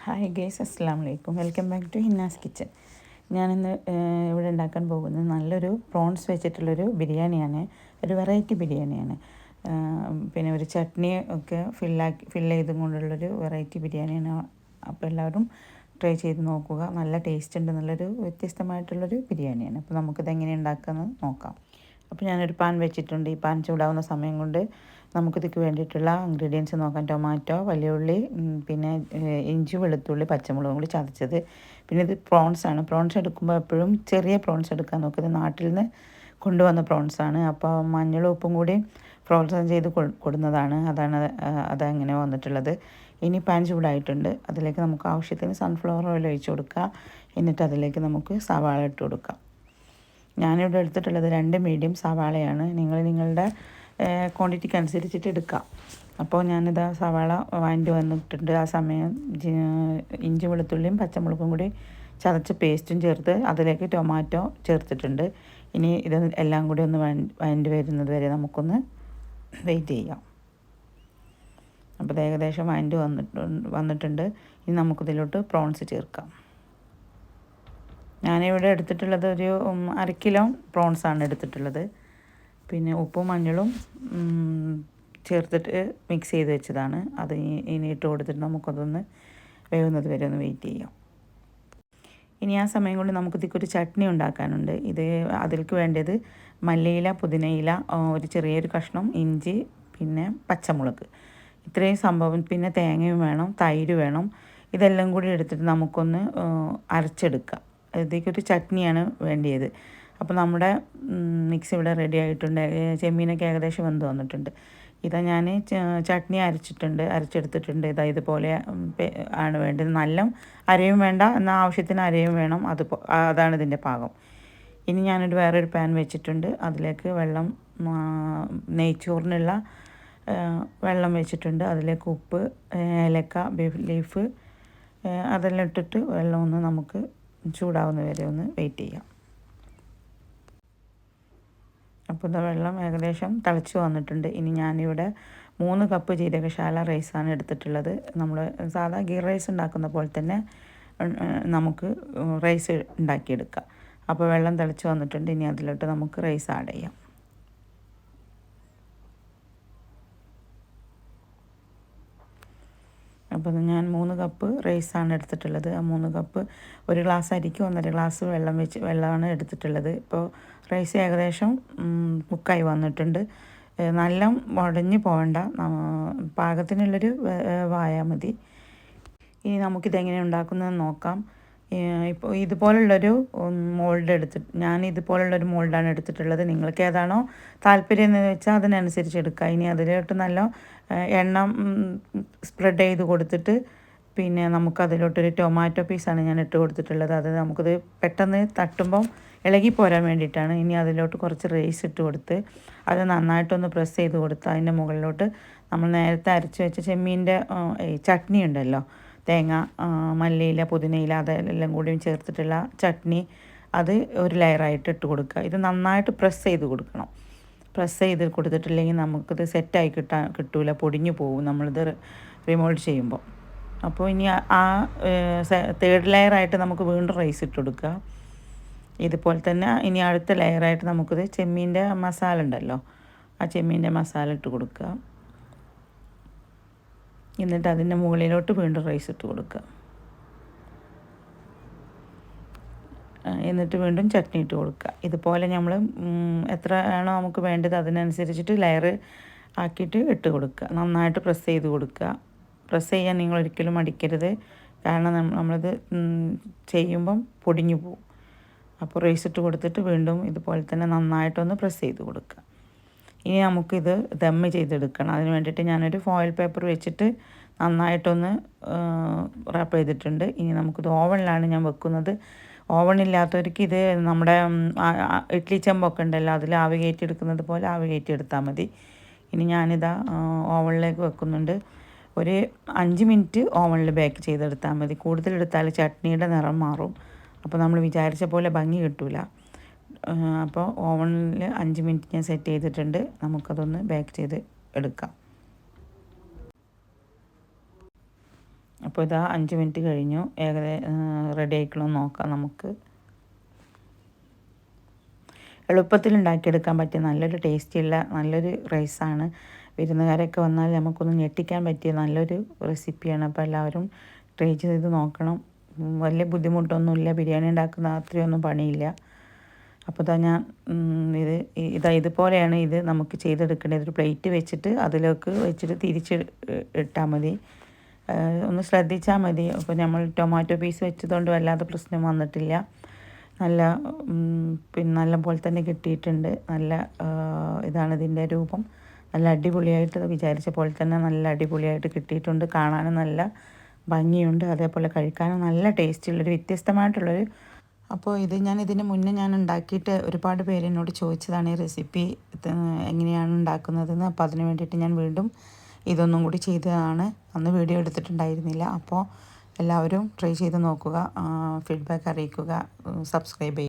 Hi guys, അസ്സാം വലൈക്കും. Welcome back to Hinna's kitchen. ഞാനിന്ന് ഇവിടെ ഉണ്ടാക്കാൻ പോകുന്നത് നല്ലൊരു പ്രോൺസ് വെച്ചിട്ടുള്ളൊരു ബിരിയാണിയാണ്. ഒരു വെറൈറ്റി ബിരിയാണിയാണ്. പിന്നെ ഒരു ചട്നി ഒക്കെ ഫില്ല് ചെയ്തും കൊണ്ടുള്ളൊരു വെറൈറ്റി ബിരിയാണിയാണ്. അപ്പോൾ എല്ലാവരും ട്രൈ ചെയ്ത് നോക്കുക. നല്ല ടേസ്റ്റ് ഉണ്ട്, നല്ലൊരു വ്യത്യസ്തമായിട്ടുള്ളൊരു ബിരിയാണിയാണ്. അപ്പോൾ നമുക്കിത് എങ്ങനെ ഉണ്ടാക്കാമെന്ന് നോക്കാം. അപ്പോൾ ഞാനൊരു പാൻ വെച്ചിട്ടുണ്ട്. ഈ പാൻ ചൂടാവുന്ന സമയം കൊണ്ട് നമുക്കിതിക്ക് വേണ്ടിയിട്ടുള്ള ഇൻഗ്രീഡിയൻസ് നോക്കാം. ടൊമാറ്റോ, വലിയ ഉള്ളി, പിന്നെ ഇഞ്ചി, വെളുത്തുള്ളി, പച്ചമുളകും കൂടി ചതച്ചത്. പിന്നെ ഇത് പ്രോൺസാണ്. പ്രോൺസ് എടുക്കുമ്പോൾ എപ്പോഴും ചെറിയ പ്രോൺസ് എടുക്കാൻ നോക്കുന്നത്. നാട്ടിൽ നിന്ന് കൊണ്ടുവന്ന പ്രോൺസാണ്. അപ്പോൾ മഞ്ഞളും ഉപ്പും കൂടി ഫ്രോസൺ ചെയ്ത് കൊടുന്നതാണ്. അതങ്ങനെ വന്നിട്ടുള്ളത്. ഇനി പാൻ ചൂടായിട്ടുണ്ട്. അതിലേക്ക് നമുക്ക് ആവശ്യത്തിന് സൺഫ്ലവർ ഓയിൽ ഒഴിച്ച് കൊടുക്കുക. എന്നിട്ട് അതിലേക്ക് നമുക്ക് സവാള ഇട്ട് കൊടുക്കാം. ഞാനിവിടെ എടുത്തിട്ടുള്ളത് 2 മീഡിയം സവാളയാണ്. നിങ്ങളുടെ ക്വാണ്ടിറ്റിക്ക് അനുസരിച്ചിട്ട് എടുക്കാം. അപ്പോൾ ഞാനിത് സവാള വാങ്ങി വന്നിട്ടുണ്ട്. ആ സമയം ഇഞ്ചി, വെളുത്തുള്ളിയും പച്ചമുളകും കൂടി ചതച്ച് പേസ്റ്റും ചേർത്ത് അതിലേക്ക് ടൊമാറ്റോ ചേർത്തിട്ടുണ്ട്. ഇനി ഇത് എല്ലാം കൂടി ഒന്ന് വഴണ്ടി വരുന്നത് വരെ നമുക്കൊന്ന് വെയിറ്റ് ചെയ്യാം. അപ്പോൾ ഇത് ഏകദേശം വഴണ്ടി വന്നിട്ടുണ്ട്. ഇനി നമുക്കിതിലോട്ട് പ്രോൺസ് ചേർക്കാം. ഞാനിവിടെ എടുത്തിട്ടുള്ളത് ഒരു 1/2 കിലോ പ്രോൺസാണ് എടുത്തിട്ടുള്ളത്. പിന്നെ ഉപ്പും മഞ്ഞളും ചേർത്തിട്ട് മിക്സ് ചെയ്ത് വെച്ചതാണ്. അത് ഇനി ഇട്ട് കൊടുത്തിട്ട് നമുക്കതൊന്ന് വേവുന്നത് വരെ ഒന്ന് വെയിറ്റ് ചെയ്യാം. ഇനി ആ സമയം കൊണ്ട് നമുക്കിതിക്കൊരു ചട്നി ഉണ്ടാക്കാനുണ്ട്. അതിലേക്ക് വേണ്ടത് മല്ലിയില, പുതിനയില, ഒരു ചെറിയൊരു കഷ്ണം ഇഞ്ചി, പിന്നെ പച്ചമുളക്, ഇത്രയും സംഭവം. പിന്നെ തേങ്ങയും വേണം, തൈര് വേണം. ഇതെല്ലാം കൂടി എടുത്തിട്ട് നമുക്കൊന്ന് അരച്ചെടുക്കാം. ഇതിലേക്കൊരു ചട്നിയാണ് വേണ്ടിയത്. അപ്പോൾ നമ്മുടെ മിക്സ് ഇവിടെ റെഡി ആയിട്ടുണ്ട്. ചെമ്മീനൊക്കെ ഏകദേശം വെന്ത് വന്നിട്ടുണ്ട്. ഇതാ ഞാൻ ചട്നി അരച്ചെടുത്തിട്ടുണ്ട്. ഇതുപോലെ ആണ് വേണ്ടത്. നല്ല അരയും വേണ്ട, എന്നാൽ ആവശ്യത്തിന് അരയും വേണം. അതാണ് ഇതിൻ്റെ പാകം. ഇനി ഞാനൊരു വേറൊരു പാൻ വെച്ചിട്ടുണ്ട്. അതിലേക്ക് നെയ്ച്ചോറിനുള്ള വെള്ളം വെച്ചിട്ടുണ്ട്. അതിലേക്ക് ഉപ്പ്, ഏലക്ക, ബീഫ് ലീഫ് അതെല്ലാം ഇട്ടിട്ട് വെള്ളം ഒന്ന് നമുക്ക് ചൂടാവുന്ന വരെ ഒന്ന് വെയിറ്റ് ചെയ്യാം. അപ്പോൾ വെള്ളം ഏകദേശം തിളച്ച് വന്നിട്ടുണ്ട്. ഇനി ഞാനിവിടെ 3 കപ്പ് ജീരകശാല റൈസാണ് എടുത്തിട്ടുള്ളത്. നമ്മൾ സാധാ ഗീ റൈസ് ഉണ്ടാക്കുന്ന പോലെ തന്നെ നമുക്ക് റൈസ് ഉണ്ടാക്കിയെടുക്കാം. അപ്പോൾ വെള്ളം തിളച്ച് വന്നിട്ടുണ്ട്. ഇനി അതിലോട്ട് നമുക്ക് റൈസ് ആഡ് ചെയ്യാം. അപ്പോൾ ഞാൻ 3 കപ്പ് റൈസാണ് എടുത്തിട്ടുള്ളത്. ആ 3 കപ്പ്, 1 ഗ്ലാസ് അരിക്ക് 1.5 ഗ്ലാസ് വെള്ളമാണ് എടുത്തിട്ടുള്ളത്. ഇപ്പോൾ റൈസ് ഏകദേശം കുക്കായി വന്നിട്ടുണ്ട്. നല്ല ഉടഞ്ഞു പോകണ്ട, പാകത്തിനുള്ളൊരു വായാൽ മതി. ഇനി നമുക്കിതെങ്ങനെ ഉണ്ടാക്കുന്നതെന്ന് നോക്കാം. ഇപ്പോൾ ഇതുപോലുള്ളൊരു ഞാൻ ഇതുപോലുള്ളൊരു മോൾഡാണ് എടുത്തിട്ടുള്ളത്. നിങ്ങൾക്ക് ഏതാണോ താല്പര്യം എന്ന് വെച്ചാൽ അതിനനുസരിച്ച് എടുക്കുക. ഇനി അതിലോട്ട് നല്ല എണ്ണ സ്പ്രെഡ് ചെയ്ത് കൊടുത്തിട്ട് പിന്നെ നമുക്കതിലോട്ടൊരു ടൊമാറ്റോ പീസാണ് ഞാൻ ഇട്ട് കൊടുത്തിട്ടുള്ളത്. അത് നമുക്കത് പെട്ടെന്ന് തട്ടുമ്പം ഇളകി പോരാൻ വേണ്ടിയിട്ടാണ്. ഇനി അതിലോട്ട് കുറച്ച് റൈസ് ഇട്ട് കൊടുത്ത് അത് നന്നായിട്ടൊന്ന് പ്രസ് ചെയ്ത് കൊടുത്ത് അതിൻ്റെ മുകളിലോട്ട് നമ്മൾ നേരത്തെ അരച്ച് വെച്ച ചെമ്മീൻ്റെ ചട്നി ഉണ്ടല്ലോ, തേങ്ങ, മല്ലിയില, പുതിനയില അതെല്ലാം കൂടിയും ചേർത്തിട്ടുള്ള ചട്നി, അത് ഒരു ലെയറായിട്ട് ഇട്ട് കൊടുക്കുക. ഇത് നന്നായിട്ട് പ്രസ് ചെയ്ത് കൊടുക്കണം. പ്രസ് ചെയ്ത് കൊടുത്തിട്ടില്ലെങ്കിൽ നമുക്കിത് സെറ്റായി കിട്ടൂല, പൊടിഞ്ഞു പോകും നമ്മളിത് റിമോൾഡ് ചെയ്യുമ്പോൾ. അപ്പോൾ ഇനി ആ 3rd ലെയറായിട്ട് നമുക്ക് വീണ്ടും റൈസ് ഇട്ട് കൊടുക്കുക. ഇതുപോലെ തന്നെ ഇനി അടുത്ത ലെയറായിട്ട് നമുക്കിത് ചെമ്മീൻ്റെ മസാല ഉണ്ടല്ലോ, ആ ചെമ്മീൻ്റെ മസാല ഇട്ട് കൊടുക്കുക. എന്നിട്ട് അതിൻ്റെ മുകളിലോട്ട് വീണ്ടും റൈസ് ഇട്ട് കൊടുക്കുക. എന്നിട്ട് വീണ്ടും ചട്നി ഇട്ട് കൊടുക്കുക. ഇതുപോലെ നമ്മൾ എത്രയാണോ നമുക്ക് വേണ്ടത് അതിനനുസരിച്ചിട്ട് ലെയർ ആക്കിയിട്ട് ഇട്ട് കൊടുക്കുക. നന്നായിട്ട് പ്രസ് ചെയ്ത് കൊടുക്കുക. പ്രസ് ചെയ്യാൻ നിങ്ങൾ ഒരിക്കലും മടിക്കരുത്, കാരണം നമ്മളിത് ചെയ്യുമ്പം പൊടിഞ്ഞു പോകും. അപ്പോൾ റൈസ് ഇട്ട് കൊടുത്തിട്ട് വീണ്ടും ഇതുപോലെ തന്നെ നന്നായിട്ടൊന്ന് പ്രസ് ചെയ്ത് കൊടുക്കുക. ഇനി നമുക്കിത് ദമ്മ് ചെയ്തെടുക്കണം. അതിന് വേണ്ടിയിട്ട് ഞാനൊരു ഫോയിൽ പേപ്പർ വെച്ചിട്ട് നന്നായിട്ടൊന്ന് റാപ്പ് ചെയ്തിട്ടുണ്ട്. ഇനി നമുക്കിത് ഓവനിലാണ് ഞാൻ വെക്കുന്നത്. ഓവണില്ലാത്തവർക്ക് ഇത് നമ്മുടെ ഇഡ്ഡലി ചെമ്പൊക്കെ ഉണ്ടല്ലോ, അതിൽ ആവി കയറ്റി എടുക്കുന്നത് പോലെ ആവി കയറ്റി എടുത്താൽ മതി. ഇനി ഞാനിതാ ഓവനിലേക്ക് വെക്കുന്നുണ്ട്. ഒരു 5 മിനിറ്റ് ഓവനിൽ ബേക്ക് ചെയ്തെടുത്താൽ മതി. കൂടുതലെടുത്താൽ ചട്നിയുടെ നിറം മാറും. അപ്പോൾ നമ്മൾ വിചാരിച്ച പോലെ ഭംഗി കിട്ടില്ല. അപ്പോൾ ഓവനിൽ 5 മിനിറ്റ് ഞാൻ സെറ്റ് ചെയ്തിട്ടുണ്ട്. നമുക്കതൊന്ന് ബേക്ക് ചെയ്ത് എടുക്കാം. അപ്പോൾ ഇതാ 5 മിനിറ്റ് കഴിഞ്ഞു. റെഡി ആയിക്കണമെന്ന് നോക്കാം നമുക്ക്. എളുപ്പത്തിൽ ഉണ്ടാക്കിയെടുക്കാൻ പറ്റിയ നല്ലൊരു ടേസ്റ്റുള്ള നല്ലൊരു റൈസാണ്. വിരുന്നുകാരൊക്കെ വന്നാൽ നമുക്കൊന്ന് ഞെട്ടിക്കാൻ പറ്റിയ നല്ലൊരു റെസിപ്പിയാണ്. അപ്പോൾ എല്ലാവരും ട്രൈ ചെയ്ത് നോക്കണം. വലിയ ബുദ്ധിമുട്ടൊന്നുമില്ല, ബിരിയാണി ഉണ്ടാക്കുന്ന അത്രയൊന്നും പണിയില്ല. അപ്പോൾ ഞാൻ ഇതുപോലെയാണ് ഇത് നമുക്ക് ചെയ്തെടുക്കേണ്ടത്. ഒരു പ്ലേറ്റ് വെച്ചിട്ട് അതിലേക്ക് വെച്ചിട്ട് തിരിച്ച് ഇട്ടാൽ മതി. ഒന്ന് ശ്രദ്ധിച്ചാൽ മതി. അപ്പോൾ നമ്മൾ ടൊമാറ്റോ പീസ് വെച്ചതുകൊണ്ട് വല്ലാതെ പ്രശ്നം വന്നിട്ടില്ല. നല്ല പോലെ തന്നെ കിട്ടിയിട്ടുണ്ട്. ഇതാണ് ഇതിൻ്റെ രൂപം. നല്ല അടിപൊളിയായിട്ട് വിചാരിച്ച പോലെ തന്നെ നല്ല അടിപൊളിയായിട്ട് കിട്ടിയിട്ടുണ്ട്. കാണാനും നല്ല ഭംഗിയുണ്ട്, അതേപോലെ കഴിക്കാനും നല്ല ടേസ്റ്റുള്ളൊരു വ്യത്യസ്തമായിട്ടുള്ളൊരു. അപ്പോൾ ഇതിന് മുന്നേ ഞാൻ ഉണ്ടാക്കിയിട്ട് ഒരുപാട് പേര് എന്നോട് ചോദിച്ചതാണ് ഈ റെസിപ്പി എങ്ങനെയാണ് ഉണ്ടാക്കുന്നതെന്ന്. അപ്പോൾ അതിന് വേണ്ടിയിട്ട് ഞാൻ വീണ്ടും ഇതൊന്നും കൂടി ചെയ്തതാണ്. അന്ന് വീഡിയോ എടുത്തിട്ടുണ്ടായിരുന്നില്ല. അപ്പോൾ എല്ലാവരും ട്രൈ ചെയ്ത് നോക്കുക, ഫീഡ്ബാക്ക് അറിയിക്കുക, സബ്സ്ക്രൈബ് ചെയ്യുക.